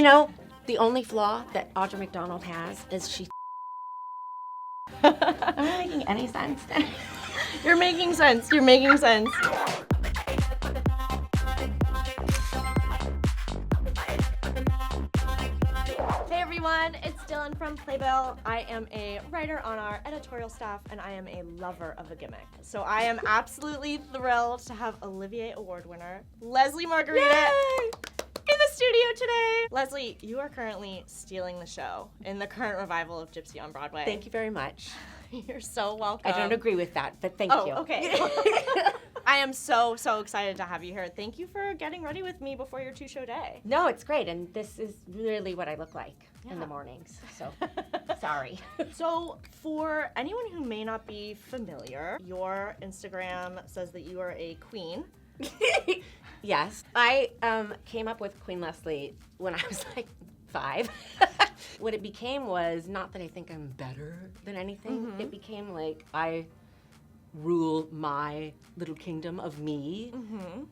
know, the only flaw that Audra McDonald has is she... Am I making any sense? You're making sense. You're making sense. Hey everyone, it's Dylan from Playbill. I am a writer on our editorial staff and I am a lover of a gimmick. So I am absolutely thrilled to have Olivier Award winner Lesli Margherita in the studio today. Leslie, you are currently stealing the show in the current revival of Gypsy on Broadway. Thank you very much. You're so welcome. I don't agree with that, but thank you. Okay. I am so excited to have you here. Thank you for getting ready with me before your two-show day. No, it's great, and this is really what I look like in the mornings, so sorry. So for anyone who may not be familiar, your Instagram says that you are a queen. Yes. I came up with Queen Leslie when I was like 5. What it became was not that I think I'm better than anything. It became like I rule my little kingdom of me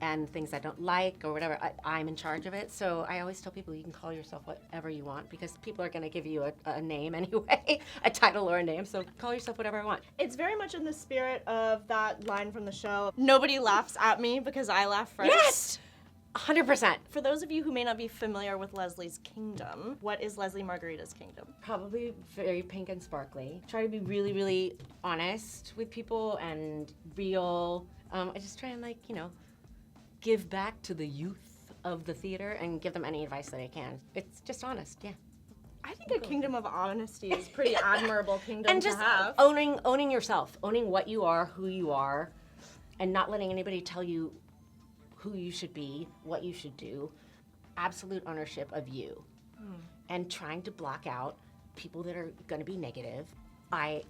and things I don't like or whatever. I'm in charge of it. So I always tell people you can call yourself whatever you want because people are going to give you a name anyway, a title or a name. So call yourself whatever I want. It's very much in the spirit of that line from the show, nobody laughs at me because I laugh first. Yes! 100%. For those of you who may not be familiar with Leslie's kingdom, what is Lesli Margherita's kingdom? Probably very pink and sparkly. Try to be really, really honest with people and real. I just try and give back to the youth of the theater and give them any advice that I can. It's just honest, yeah. I think a kingdom of honesty is pretty admirable kingdom and just to have. owning yourself, owning what you are, who you are, and not letting anybody tell you who you should be, what you should do, absolute ownership of you, and trying to block out people that are going to be negative. I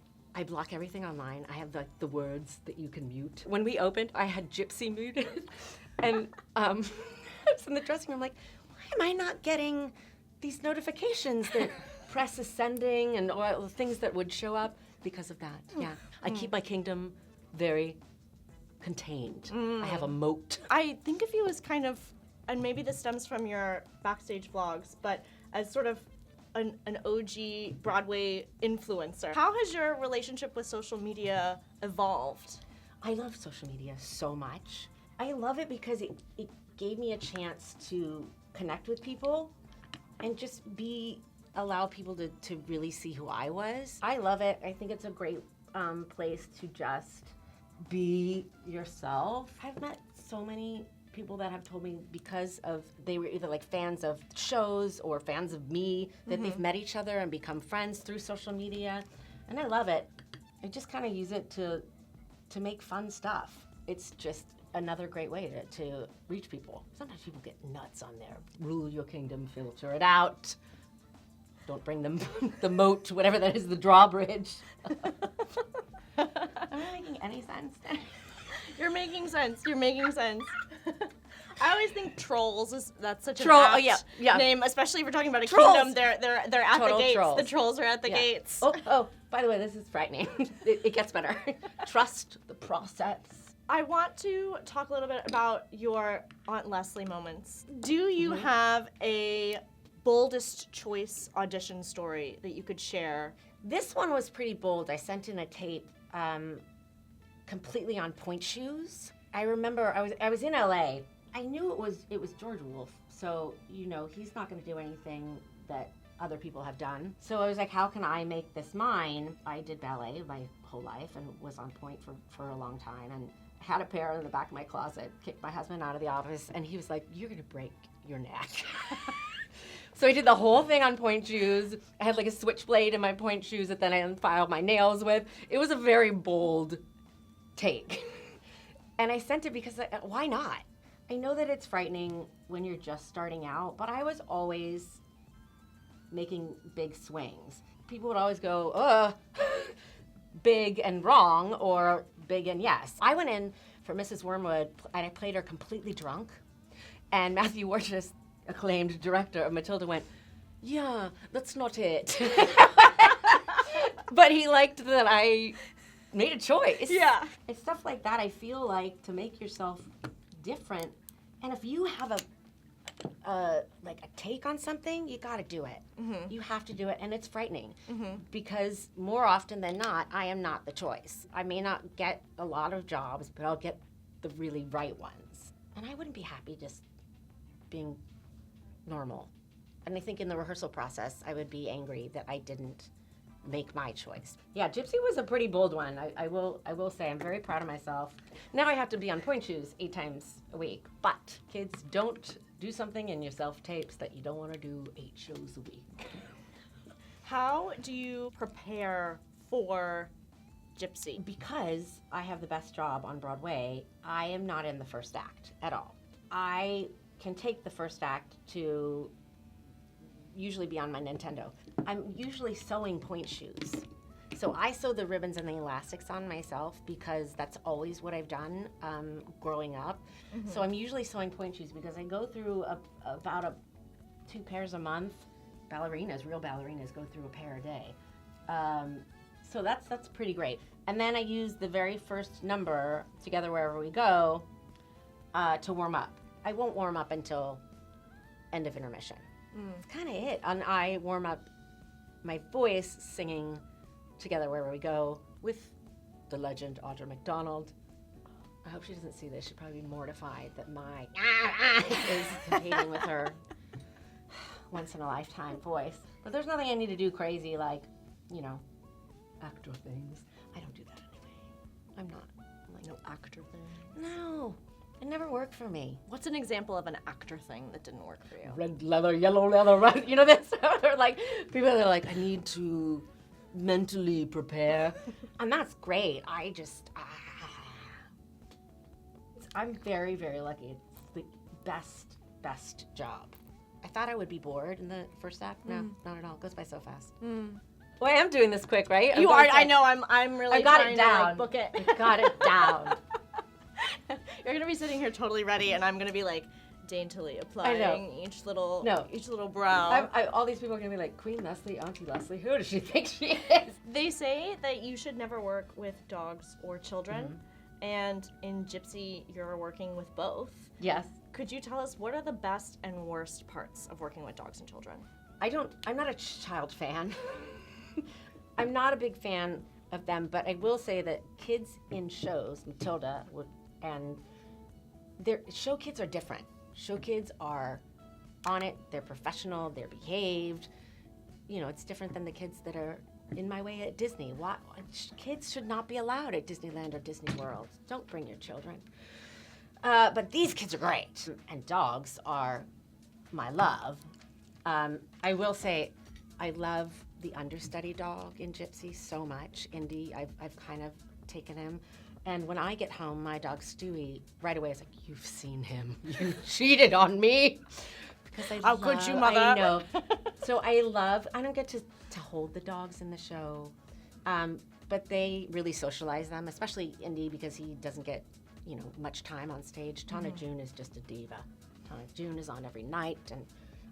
block everything online. I have the words that you can mute. When we opened, I had Gypsy muted, and I was in the dressing room like, why am I not getting these notifications that press is sending and all the things that would show up because of that? Yeah, I keep my kingdom very contained. I have a moat. I think of you as kind of, and maybe this stems from your Backstage vlogs, but as sort of an OG Broadway influencer. How has your relationship with social media evolved? I love social media so much. I love it because it gave me a chance to connect with people and just allow people to really see who I was. I love it. I think it's a great place to just be yourself. I've met so many people that have told me because of they were either like fans of shows or fans of me that they've met each other and become friends through social media, and I love it. I just kind of use it to make fun stuff. It's just another great way to reach people. Sometimes people get nuts on there. Rule your kingdom, filter it out. Don't bring them the moat, whatever that is, the drawbridge. Am I making any sense? You're making sense. You're making sense. I always think trolls that's such an Troll, apt yeah. name, especially if we're talking about a Trolls. kingdom. They're at Total the gates. trolls. The trolls are at the gates. Oh, by the way, this is frightening. It gets better. Trust the process. I want to talk a little bit about your Aunt Leslie moments. Do you have a boldest choice audition story that you could share? This one was pretty bold. I sent in a tape completely on point shoes. I remember I was in LA. I knew it was George Wolfe, so he's not going to do anything that other people have done. So I was like, how can I make this mine? I did ballet my whole life and was on point for a long time, and had a pair in the back of my closet, kicked my husband out of the office, and he was like, you're going to break your neck. So I did the whole thing on point shoes. I had like a switchblade in my point shoes that then I filed my nails with. It was a very bold take. And I sent it because why not? I know that it's frightening when you're just starting out, but I was always making big swings. People would always go, big and wrong, or big and yes. I went in for Mrs. Wormwood and I played her completely drunk. And Matthew Warchus, acclaimed director of Matilda, went, yeah, that's not it. But he liked that I made a choice. Yeah. It's stuff like that. I feel like to make yourself different, and if you have like a take on something, you got to do it. You have to do it, and it's frightening because more often than not, I am not the choice. I may not get a lot of jobs, but I'll get the really right ones. And I wouldn't be happy just being normal. And I think in the rehearsal process, I would be angry that I didn't make my choice. Yeah, Gypsy was a pretty bold one. I will say I'm very proud of myself. Now I have to be on point shoes 8 times a week. But kids, don't do something in your self-tapes that you don't want to do 8 shows a week. How do you prepare for Gypsy? Because I have the best job on Broadway, I am not in the first act at all. I can take the first act to usually be on my Nintendo. I'm usually sewing point shoes. So I sew the ribbons and the elastics on myself because that's always what I've done growing up. So I'm usually sewing point shoes because I go through about 2 pairs a month. Ballerinas, real ballerinas, go through a pair a day. So that's pretty great. And then I use the very first number, Together Wherever We Go, to warm up. I won't warm up until end of intermission. It's kind of it. And I warm up my voice singing Together Wherever We Go with the legend Audra McDonald. I hope she doesn't see this. She'd probably be mortified that my is competing with her once-in-a-lifetime voice. But there's nothing I need to do crazy like, actor things. I don't do that anyway. I'm like no actor thing. No. It never worked for me. What's an example of an actor thing that didn't work for you? Red leather, yellow leather, red. You know this? They're like, people are like, I need to mentally prepare. And that's great. I just, I'm very, very lucky. It's the best job. I thought I would be bored in the first act. No, not at all. It goes by so fast. Well, I am doing this quick, right? You are. I know. I'm really. I got trying it down. To, like, book it. I got it down. You're gonna be sitting here totally ready, and I'm gonna be like daintily applying each little brow. All these people are gonna be like, Queen Leslie, Auntie Leslie. Who does she think she is? They say that you should never work with dogs or children, and in Gypsy, you're working with both. Yes. Could you tell us what are the best and worst parts of working with dogs and children? I'm not a child fan. I'm not a big fan of them, but I will say that kids in shows, Matilda and show kids are different. Show kids are on it, they're professional, they're behaved. It's different than the kids that are in my way at Disney. Kids should not be allowed at Disneyland or Disney World. Don't bring your children. But these kids are great, and dogs are my love. I will say I love the understudy dog in Gypsy so much. Indy, I've kind of taken him. And when I get home, my dog Stewie right away is like, "You've seen him. You cheated on me." Because How could you, mother? I know. So I don't get to hold the dogs in the show, but they really socialize them, especially Indy because he doesn't get, much time on stage. Tana June is just a diva. Tana June is on every night, and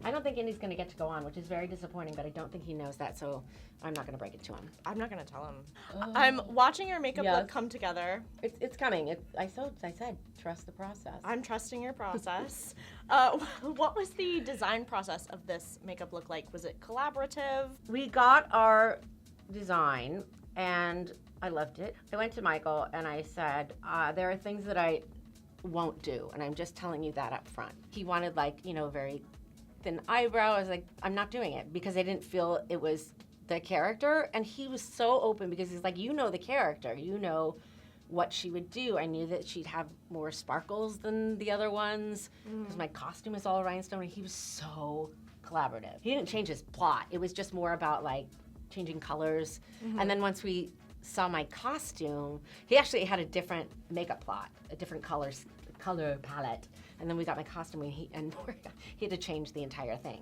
I don't think Indy's going to get to go on, which is very disappointing, but I don't think he knows that, so I'm not going to break it to him. I'm not going to tell him. I'm watching your makeup look come together. It's coming. I said, trust the process. I'm trusting your process. What was the design process of this makeup look like? Was it collaborative? We got our design, and I loved it. I went to Michael, and I said, there are things that I won't do, and I'm just telling you that up front. He wanted, very thin eyebrow. I was like, I'm not doing it because I didn't feel it was the character. And he was so open because he's like, the character, what she would do. I knew that she'd have more sparkles than the other ones because my costume is all rhinestone, and he was so collaborative. He didn't change his plot. It was just more about changing colors. And then once we saw my costume, he actually had a different makeup plot, a different color palette. And then we got my costume, and he had to change the entire thing.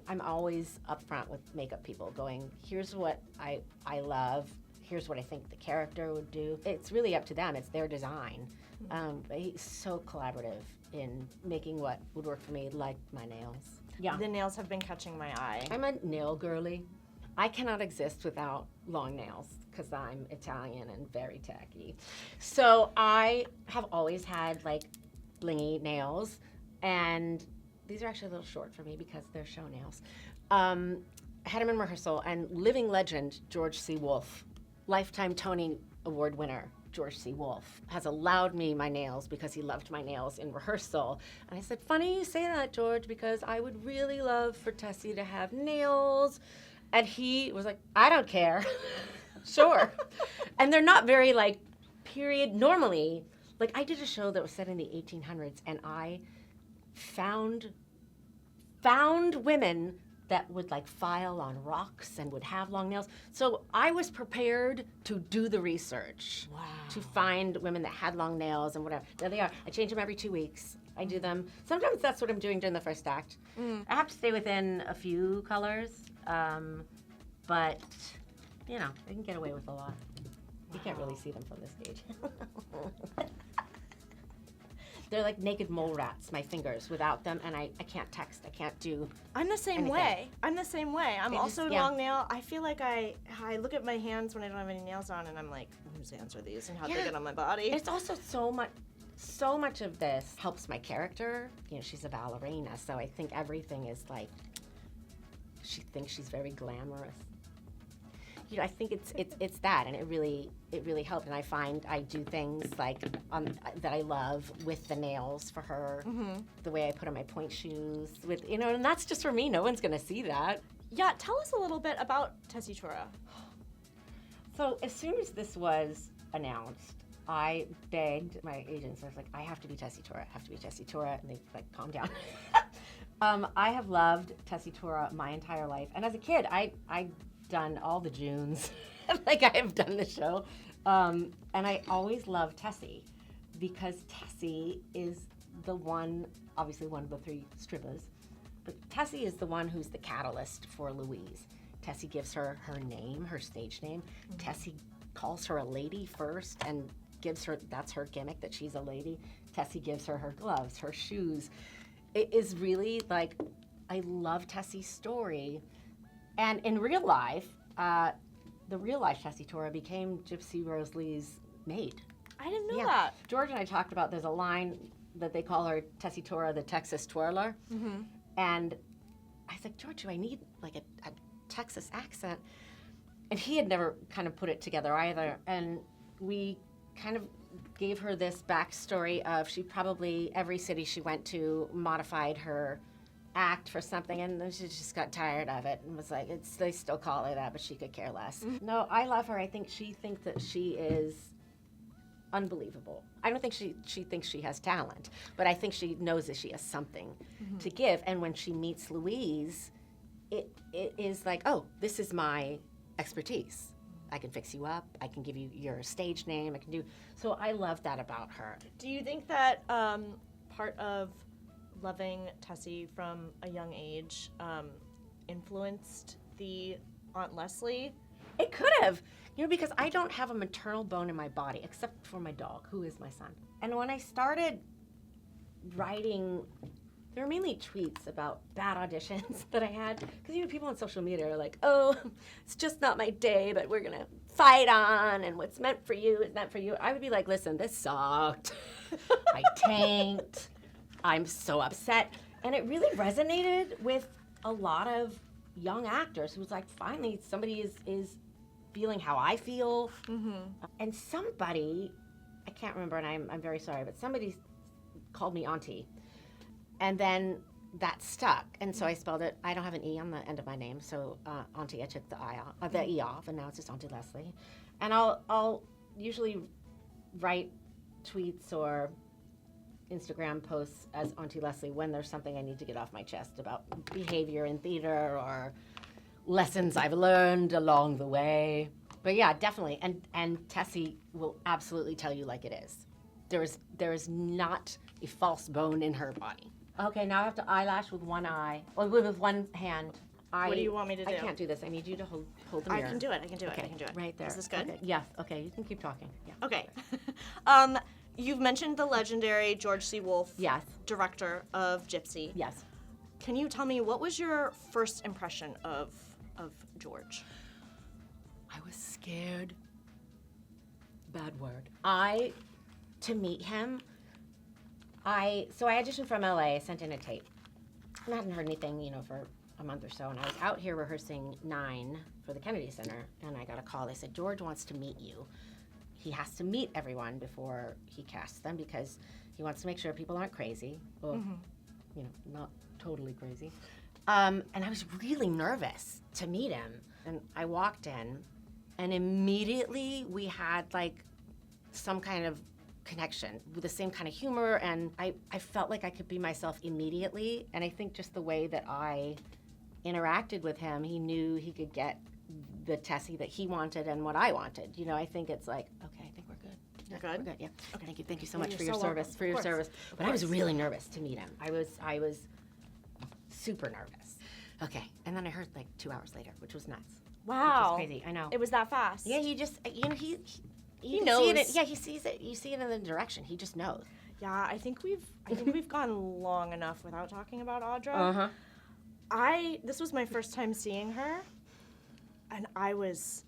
I'm always upfront with makeup people, going, here's what I love, here's what I think the character would do. It's really up to them. It's their design. But he's so collaborative in making what would work for me, like my nails. Yeah. The nails have been catching my eye. I'm a nail girly. I cannot exist without long nails because I'm Italian and very tacky. So I have always had blingy nails, and these are actually a little short for me because they're show nails. I had him in rehearsal, and living legend George C. Wolfe, Lifetime Tony Award winner George C. Wolfe, has allowed me my nails because he loved my nails in rehearsal. And I said, funny you say that, George, because I would really love for Tessy to have nails. And he was like, I don't care. Sure. And they're not very, like, period. Normally, like, I did a show that was set in the 1800s, and I found women that would, like, file on rocks and would have long nails. So I was prepared to do the research. Wow. To find women that had long nails and whatever. There they are. I change them every 2 weeks. I do them. Sometimes that's what I'm doing during the first act. I have to stay within a few colors, but, you know, I can get away with a lot. You can't really see them from the stage. They're like naked mole rats, my fingers, without them, and I can't text. I can't do I'm the same anything. way. I'm the same way. I'm They also just- yeah. long nail. I feel like I look at my hands when I don't have any nails on, and I'm like, whose hands are these, and how'd they Yeah. get on my body? It's also so much of this helps my character. You know, she's a ballerina, so I think everything is like, she thinks she's very glamorous. You know, I think it's that, and it really helped. And I find I do things like that I love with the nails for her, the way I put on my point shoes, with, you know, and that's just for me. No one's gonna see that. Yeah, tell us a little bit about Tessy Tora. So as soon as this was announced, I begged my agents. I was like, I have to be Tessy Tora. I have to be Tessy Tora, and they like, calm down. I have loved Tessy Tora my entire life, and as a kid, I done all the Junes. Like, I have done the show. And I always loved Tessy because Tessy is the one, obviously one of the three strippers, but Tessy is the one who's the catalyst for Louise. Tessy gives her her name, her stage name. Tessy calls her a lady first and gives her, that's her gimmick, that she's a lady. Tessy gives her her gloves, her shoes. It is really like, I love Tessy's story. And in real life, the real life Tessy Tora became Gypsy Rose Lee's maid. I didn't know Yeah. that. George and I talked about, there's a line that they call her Tessy Tora, the Texas twirler. And I was like, George, do I need like a Texas accent? And he had never kind of put it together either. And we kind of gave her this backstory of, she probably, every city she went to modified her act for something, and then she just got tired of it and was like, they still call her that, but she could care less. No, I love her. I think she thinks that she is unbelievable. I don't think she thinks she has talent, but I think she knows that she has something to give. And when she meets Louise, it is like, oh, this is my expertise. I can fix you up. I can give you your stage name. I can do. So I love that about her. Do you think that part of loving Tessy from a young age influenced the Aunt Leslie? It could have, you know, because I don't have a maternal bone in my body except for my dog, who is my son. And when I started writing, there were mainly tweets about bad auditions that I had, because, you know, people on social media are like, oh, it's just not my day, but we're gonna fight on, and what's meant for you is meant for you. I would be like, listen, this sucked. I tanked. I'm so upset. And it really resonated with a lot of young actors who was like, finally, somebody is feeling how I feel. And somebody, I can't remember, and I'm very sorry, but somebody called me Auntie. And then that stuck. And so I spelled it, I don't have an E on the end of my name, so Auntie, I took the E off, and now it's just Auntie Leslie. And I'll usually write tweets or Instagram posts as Auntie Leslie when there's something I need to get off my chest about behavior in theater or lessons I've learned along the way. But yeah, definitely. And Tessy will absolutely tell you like it is. There is not a false bone in her body. Okay, now I have to eyelash with one eye, or with one hand. What do you want me to do? I can't do this. I need you to hold the mirror. I can do it. Okay, I can do it. right there. Is this good? Okay. Yes. Okay, you can keep talking. Yeah. Okay. You've mentioned the legendary George C. Wolfe, Yes. director of Gypsy. Yes. Can you tell me, what was your first impression of George? I was scared. Bad word. To meet him, so I auditioned from LA, I sent in a tape. I hadn't heard anything, for a month or so, and I was out here rehearsing 9 for the Kennedy Center, and I got a call. They said, George wants to meet you. He has to meet everyone before he casts them because he wants to make sure people aren't crazy. Well, not totally crazy. And I was really nervous to meet him. And I walked in, and immediately we had, like, some kind of connection with the same kind of humor, and I felt like I could be myself immediately. And I think just the way that I interacted with him, he knew he could get the Tessy that he wanted and what I wanted. I think it's like, okay, I think we're good. You're good? We're good, yeah. Okay, thank you so much for You're your so service, welcome. But I was really nervous to meet him. I was super nervous. Okay, and then I heard like 2 hours later, which was nuts. Wow. Which was crazy, I know. It was that fast. Yeah, he just, he knows. He sees it. You see it in the direction. He just knows. Yeah, I think we've gone long enough without talking about Audra. Uh-huh. This was my first time seeing her, and I was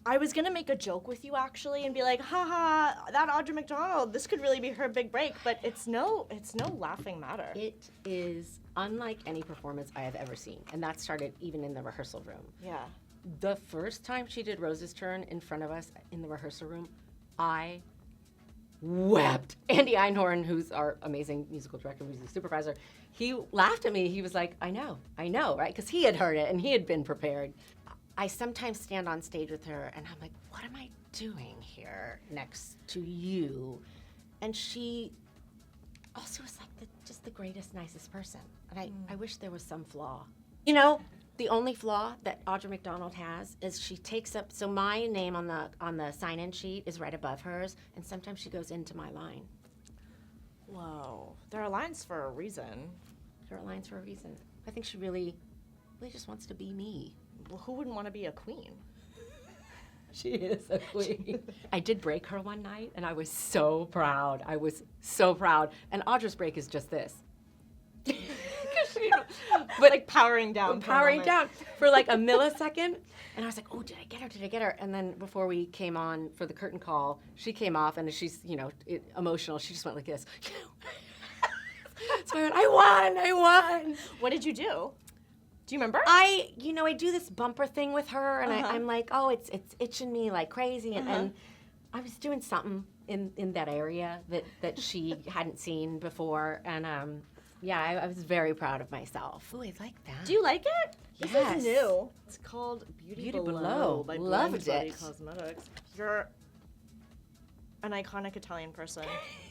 gonna make a joke with you actually and be like, haha, that Audra McDonald, this could really be her big break, but it's no laughing matter. It is unlike any performance I have ever seen, and that started even in the rehearsal room. Yeah. The first time she did Rose's Turn in front of us in the rehearsal room, I wept. Andy Einhorn, who's our amazing musical director, music supervisor, he laughed at me. He was like, I know, right? Because he had heard it and he had been prepared. I sometimes stand on stage with her and I'm like, what am I doing here next to you? And she also is like just the greatest, nicest person. And I wish there was some flaw. The only flaw that Audra McDonald has is she takes up, so my name on the sign-in sheet is right above hers, and sometimes she goes into my line. Whoa. There are lines for a reason. There are lines for a reason. I think she really just wants to be me. Well, who wouldn't want to be a queen? She is a queen. I did break her one night, and I was so proud. I was so proud. And Audra's break is just this. But like powering down for like a millisecond, and I was like, oh, did I get her? And then before we came on for the curtain call, she came off, and she's emotional. She just went like this. So I went, I won. What did you do? Do you remember? I do this bumper thing with her, and I'm like, oh, it's itching me like crazy, and I was doing something in that area that she hadn't seen before, and yeah, I was very proud of myself. Oh, I like that. Do you like it? Yes. This is new. It's called Beauty Below by Loved Body it. Cosmetics. You're an iconic Italian person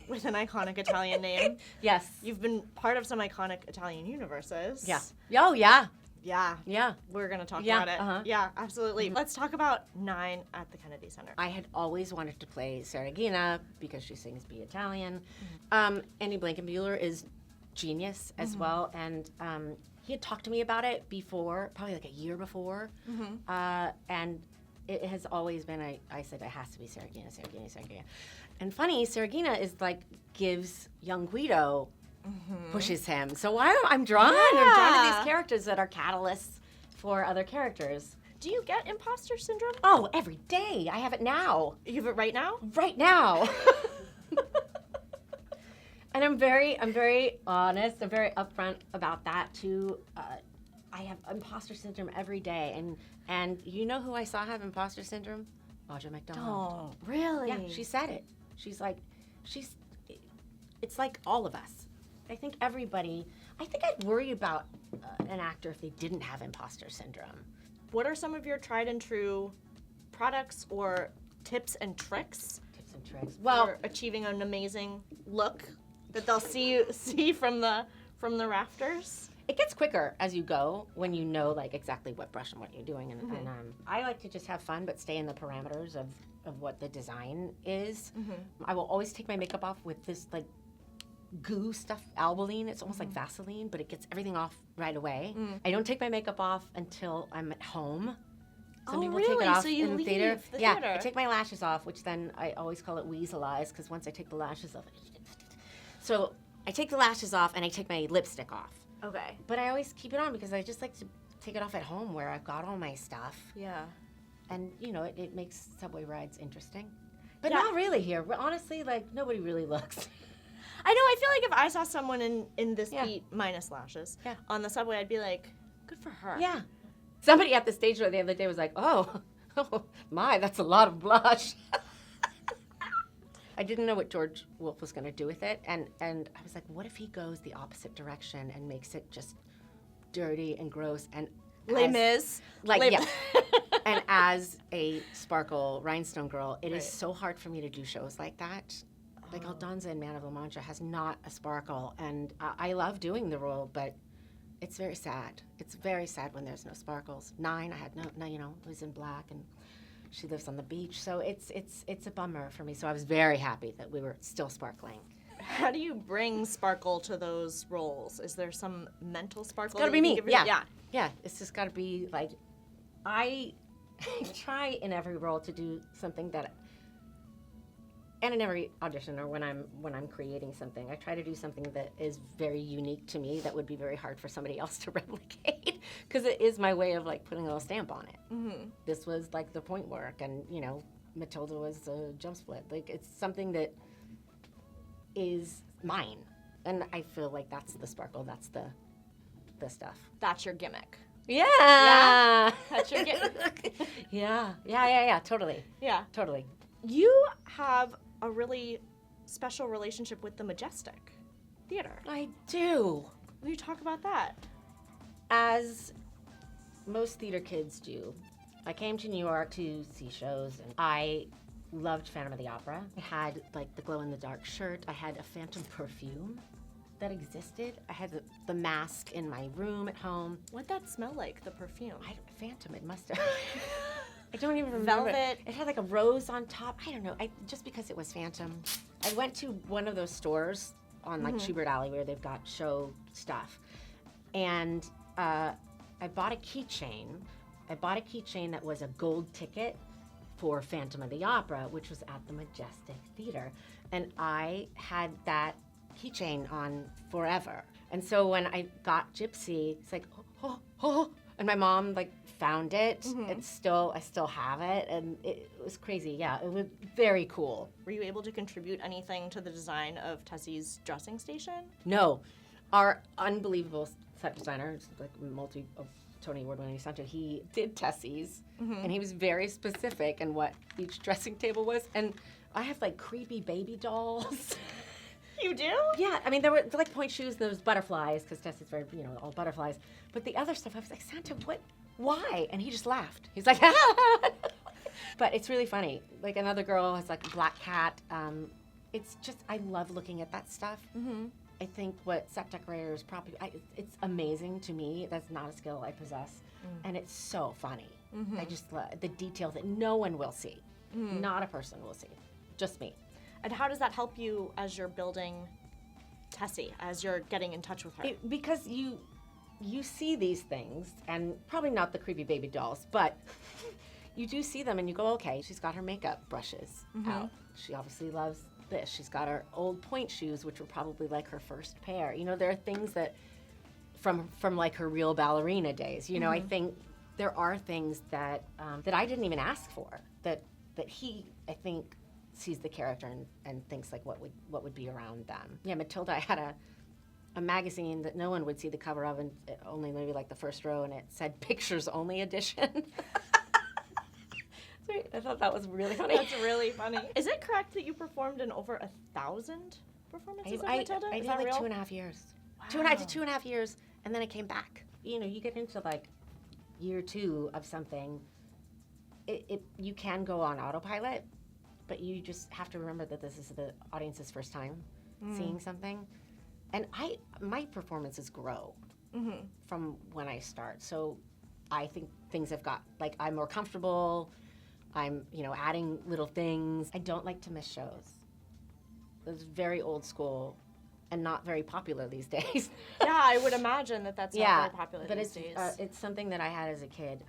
with an iconic Italian name. Yes. You've been part of some iconic Italian universes. Yeah. Oh, yeah. Yeah. Yeah. We're going to talk Yeah, about it. uh-huh. Yeah, absolutely. Let's talk about 9 at the Kennedy Center. I had always wanted to play Seragina because she sings Be Italian. Andy Blankenbuehler is genius as well, and he had talked to me about it before, probably like a year before, and it has always been, I said, it has to be Seragina. And funny, Seragina is like, gives young Guido, pushes him. So I'm drawn. Yeah. I'm drawn to these characters that are catalysts for other characters. Do you get imposter syndrome? Oh, every day. I have it now. You have it right now? Right now. And I'm very honest. I'm very upfront about that too. I have imposter syndrome every day, and you know who I saw have imposter syndrome? Audra McDonald. Oh, really? Yeah, she said it. She's like, it's like all of us. I think everybody. I think I'd worry about an actor if they didn't have imposter syndrome. What are some of your tried and true products or tips and tricks? Tips and tricks. Well, for achieving an amazing look that they'll see from the rafters. it gets quicker as you go when you know like exactly what brush and what you're doing. And, I like to just have fun but stay in the parameters of what the design is. I will always take my makeup off with this like goo stuff, Albaline. It's almost like Vaseline, but it gets everything off right away. I don't take my makeup off until I'm at home. Some people take it off so you in the leave theater. the Yeah, theater. I take my lashes off, which then I always call it weasel eyes, because once I take the lashes off, so I take the lashes off and I take my lipstick off. Okay. But I always keep it on because I just like to take it off at home where I've got all my stuff. Yeah. And, you know, it makes subway rides interesting. But Yeah. not really here. Honestly, like, nobody really looks. I know, I feel like if I saw someone in this Yeah. beat, minus lashes, Yeah. on the subway, I'd be like, good for her. Yeah. Somebody at the stage show the other day was like, oh my, that's a lot of blush. I didn't know what George Wolfe was going to do with it. And I was like, what if he goes the opposite direction and makes it just dirty and gross and Les Mis. like, yeah. And as a sparkle rhinestone girl, it is Right. so hard for me to do shows like that. Like Aldonza in Man of La Mancha has not a sparkle, and I love doing the role, but it's very sad. It's very sad when there's no sparkles. Nine, I had no, you know, it was in black, and she lives on the beach, so it's a bummer for me. So I was very happy that we were still sparkling. How do you bring sparkle to those roles? Is there some mental sparkle? It's gotta that be you me. can give Yeah. yeah. Yeah, it's just gotta be like, I try in every role to do something that, and in every audition or when I'm creating something, I try to do something that is very unique to me that would be very hard for somebody else to replicate, because it is my way of like putting a little stamp on it. Mm-hmm. This was like the point work, and you know, Matilda was a jump split. Like it's something that is mine, and I feel like that's the sparkle. That's the stuff. That's your gimmick. Yeah. Yeah? That's your gimmick. Yeah. Totally. Yeah. Totally. You have a really special relationship with the Majestic Theater. I do. Will you talk about that? As most theater kids do, I came to New York to see shows, and I loved Phantom of the Opera. I had like the glow-in-the-dark shirt. I had a Phantom perfume that existed. I had the mask in my room at home. What'd that smell like, the perfume? Phantom, it must have. I don't even remember. Velvet. It had like a rose on top. I don't know. Just because it was Phantom. I went to one of those stores on like Schubert Alley where they've got show stuff, and I bought a keychain. I bought a keychain that was a gold ticket for Phantom of the Opera, which was at the Majestic Theater, and I had that keychain on forever. And so when I got Gypsy, it's like, oh, and my mom like found it. It's I still have it, and it was crazy. Yeah, it was very cool. Were you able to contribute anything to the design of Tessy's dressing station? No, our unbelievable set designer, like Tony Award-winning Santo, he did Tessy's, and he was very specific in what each dressing table was. And I have like creepy baby dolls. You do? Yeah, I mean, there were like point shoes, there was butterflies, because Tessy's very, all butterflies. But the other stuff, I was like, Santa, why? And he just laughed. He's like, But it's really funny. Like another girl has like a black cat. It's just, I love looking at that stuff. I think what set decorators probably, it's amazing to me. That's not a skill I possess. And it's so funny. I just love the detail that no one will see. Not a person will see. Just me. And how does that help you as you're building Tessy, as you're getting in touch with her? Because you see these things, and probably not the creepy baby dolls, but you do see them and you go, okay, she's got her makeup brushes out. She obviously loves this. She's got her old point shoes, which were probably like her first pair. There are things that from like her real ballerina days. I think there are things that that I didn't even ask for, that he, I think, sees the character and thinks like what would be around them. Yeah, Matilda, I had a magazine that no one would see the cover of, and only maybe like the first row, and it said pictures only edition. I thought that was really funny. That's really funny. Is it correct that you performed in over 1,000 performances of Matilda? I Is did that like real? 2.5 years. Wow. 2.5 years, and then I came back. You get into like year 2 of something, you can go on autopilot, but you just have to remember that this is the audience's first time seeing something. And my performances grow from when I start. So I think things have got, like, I'm more comfortable. I'm, adding little things. I don't like to miss shows. It's very old school and not very popular these days. Yeah, I would imagine that's not very popular but these days. It's something that I had as a kid.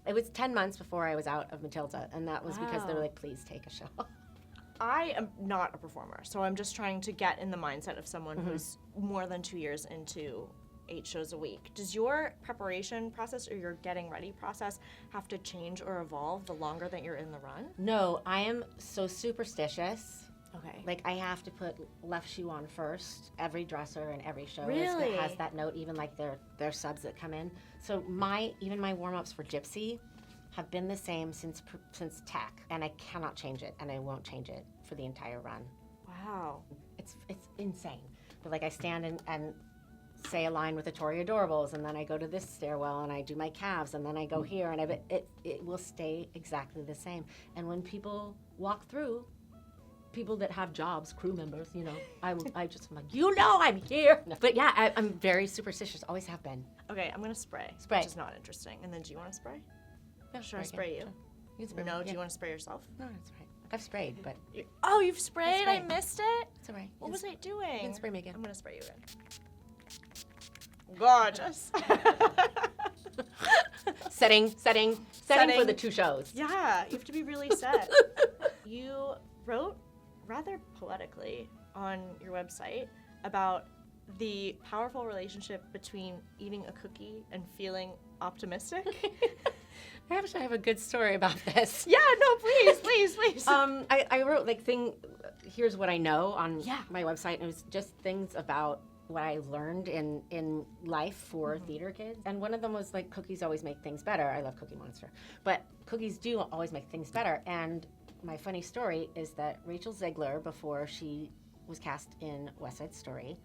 It was 10 months before I was out of Matilda, and that was because they were like, please take a show. I am not a performer, so I'm just trying to get in the mindset of someone who's more than 2 years into 8 shows a week. Does your preparation process or your getting ready process have to change or evolve the longer that you're in the run? No, I am so superstitious Okay. Like, I have to put left shoe on first. Every dresser and every show Really? has that note, even like their subs that come in. So even my warm-ups for Gypsy have been the same since tech, and I cannot change it, and I won't change it for the entire run. Wow. It's insane. But like, I stand and say a line with the Tory Adorables, and then I go to this stairwell and I do my calves, and then I go here, and it will stay exactly the same. And when people walk through, people that have jobs, crew members, you know, I'm like, you know, I'm here. But yeah, I'm very superstitious, always have been. Okay, I'm gonna spray. Spray. Which is not interesting. And then do you want to spray? Yeah, Should I spray you? Sure. You can spray No, me, do you want to spray yourself? No, it's all right. I've sprayed, but Oh, you've sprayed? I sprayed. missed it? it's all right. What was I doing? You can spray me again. I'm gonna spray you again. Gorgeous. Setting for Setting. the 2 shows. Yeah, you have to be really set. You wrote rather poetically on your website about the powerful relationship between eating a cookie and feeling optimistic. I actually have a good story about this. Yeah, no, please. I wrote here's what I know on Yeah. my website, and it was just things about what I learned in life for theater kids. And one of them was like, cookies always make things better. I love Cookie Monster, but cookies do always make things better. And my funny story is that Rachel Zegler, before she was cast in West Side Story,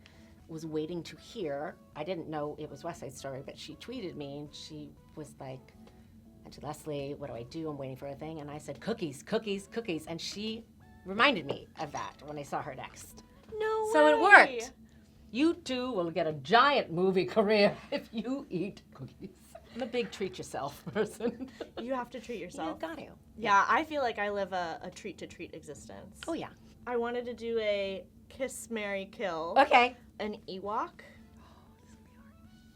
was waiting to hear. I didn't know it was West Side Story, but she tweeted me and she was like, Auntie Leslie, what do I do? I'm waiting for a thing. And I said, cookies. And she reminded me of that when I saw her next. No way. So it worked. You too will get a giant movie career if you eat cookies. I'm a big treat yourself person. You have to treat yourself. You got to. Yeah, I feel like I live a treat-to-treat existence. Oh, yeah. I wanted to do a kiss, marry, kill. Okay. An Ewok,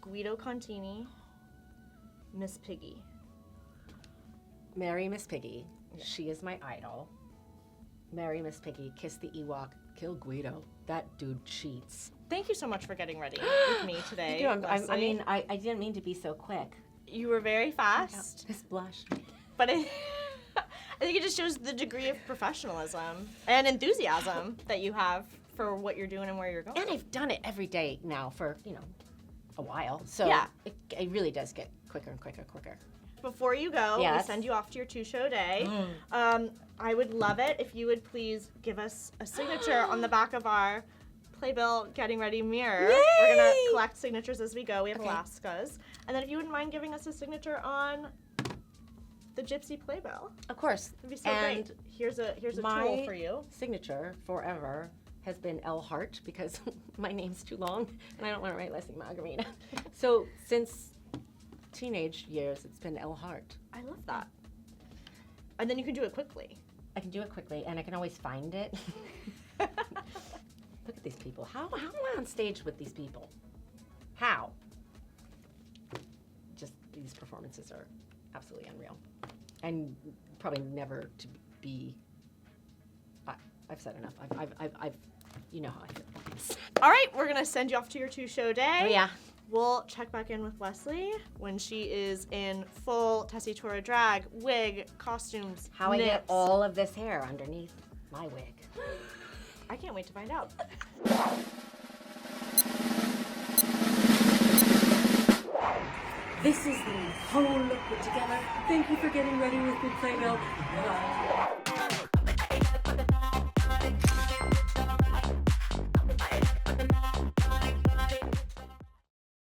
Guido Contini, Miss Piggy. Marry Miss Piggy. Yeah. She is my idol. Marry Miss Piggy, kiss the Ewok, kill Guido. That dude cheats. Thank you so much for getting ready with me today. Thank you. I Leslie. mean, I didn't mean to be so quick. You were very fast, This blush. but I think it just shows the degree of professionalism and enthusiasm that you have for what you're doing and where you're going. And I've done it every day now for, a while. So Yeah. it really does get quicker and quicker. Before you go, Yes. we send you off to your 2-show day. I would love it if you would please give us a signature on the back of our Playbill Getting Ready mirror. Yay! We're going to collect signatures as we go. We have Okay. Alaska's. And then if you wouldn't mind giving us a signature on the Gypsy Playbill. Of course. That'd be so And great. Here's a my tool for you. signature forever has been L Hart because my name's too long and I don't want to write Lesli Margherita. So since teenage years, it's been L Hart. I love that. And then you can do it quickly. I can do it quickly and I can always find it. Look at these people. How am I on stage with these people? How? Just these performances are absolutely unreal. And probably never to be. I've said enough. I've you know how I feel. All right, we're going to send you off to your 2-show day. Oh yeah. We'll check back in with Leslie when she is in full Tessy Tora drag, wig, costumes, How I get knits. all of this hair underneath my wig. I can't wait to find out. This is the whole look put together. Thank you for getting ready with me, Playbill.